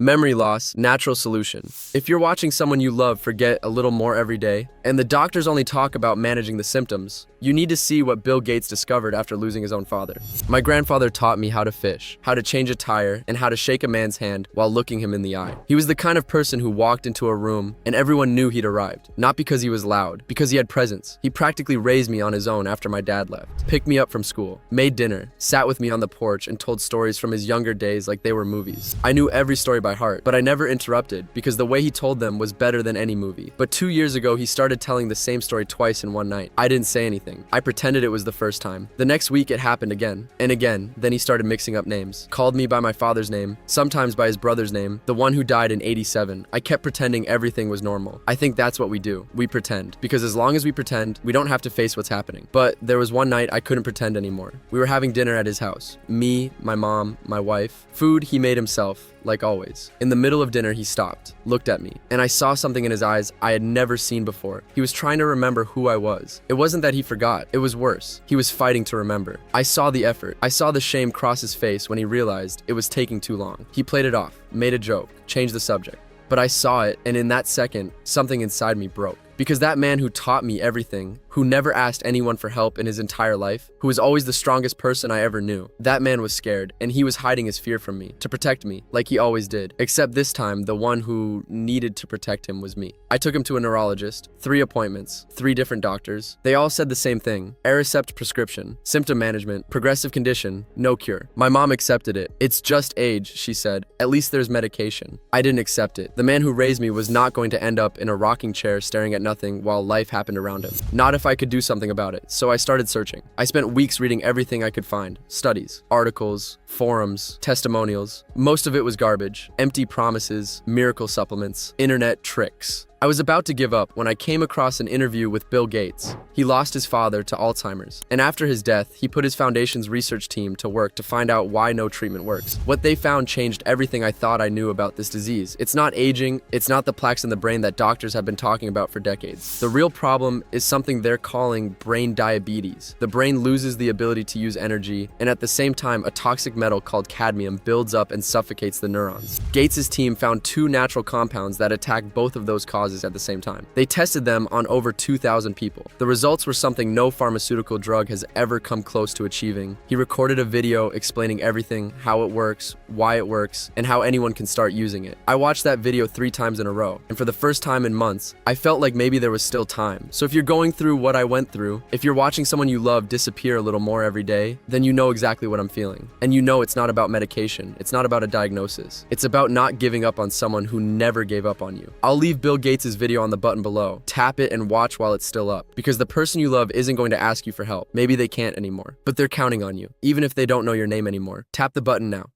Memory loss, natural solution. If you're watching someone you love forget a little more every day, and the doctors only talk about managing the symptoms, you need to see what Bill Gates discovered after losing his own father. My grandfather taught me how to fish, how to change a tire, and how to shake a man's hand while looking him in the eye. He was the kind of person who walked into a room and everyone knew he'd arrived. Not because he was loud, because he had presence. He practically raised me on his own after my dad left. Picked me up from school, made dinner, sat with me on the porch, and told stories from his younger days like they were movies. I knew every story by heart, but I never interrupted because the way he told them was better than any movie. But 2 years ago, he started telling the same story twice in one night. I didn't say anything. I pretended it was the first time. The next week, it happened again and again. Then he started mixing up names. Called me by my father's name, sometimes by his brother's name, the one who died in '87. I kept pretending everything was normal. I think that's what we do. We pretend. Because as long as we pretend, we don't have to face what's happening. But there was one night I couldn't pretend anymore. We were having dinner at his house. Me, my mom, my wife. Food he made himself, like always. In the middle of dinner, he stopped, looked at me, and I saw something in his eyes I had never seen before. He was trying to remember who I was. It wasn't that he forgot. It was worse. He was fighting to remember. I saw the effort. I saw the shame cross his face when he realized it was taking too long. He played it off, made a joke, changed the subject. But I saw it, and in that second, something inside me broke. Because that man who taught me everything, who never asked anyone for help in his entire life, who was always the strongest person I ever knew, that man was scared, and he was hiding his fear from me, to protect me, like he always did. Except this time, the one who needed to protect him was me. I took him to a neurologist, 3 appointments, 3 different doctors. They all said the same thing: Aricept prescription, symptom management, progressive condition, no cure. My mom accepted it. It's just age, she said. At least there's medication. I didn't accept it. The man who raised me was not going to end up in a rocking chair staring at nothing while life happened around him. Not if I could do something about it. So I started searching. I spent weeks reading everything I could find. Studies, articles, forums, testimonials. Most of it was garbage. Empty promises, miracle supplements, internet tricks. I was about to give up when I came across an interview with Bill Gates. He lost his father to Alzheimer's, and after his death, he put his foundation's research team to work to find out why no treatment works. What they found changed everything I thought I knew about this disease. It's not aging, it's not the plaques in the brain that doctors have been talking about for decades. The real problem is something they're calling brain diabetes. The brain loses the ability to use energy, and at the same time, a toxic metal called cadmium builds up and suffocates the neurons. Gates' team found 2 natural compounds that attack both of those causes at the same time. They tested them on over 2,000 people. The results were something no pharmaceutical drug has ever come close to achieving. He recorded a video explaining everything, how it works, why it works, and how anyone can start using it. I watched that video 3 times in a row, and for the first time in months, I felt like maybe there was still time. So if you're going through what I went through, if you're watching someone you love disappear a little more every day, then you know exactly what I'm feeling. And you know it's not about medication. It's not about a diagnosis. It's about not giving up on someone who never gave up on you. I'll leave Bill Gates' video on the button below. Tap it and watch while it's still up, because the person you love isn't going to ask you for help. Maybe they can't anymore, but they're counting on you, even if they don't know your name anymore. Tap the button now.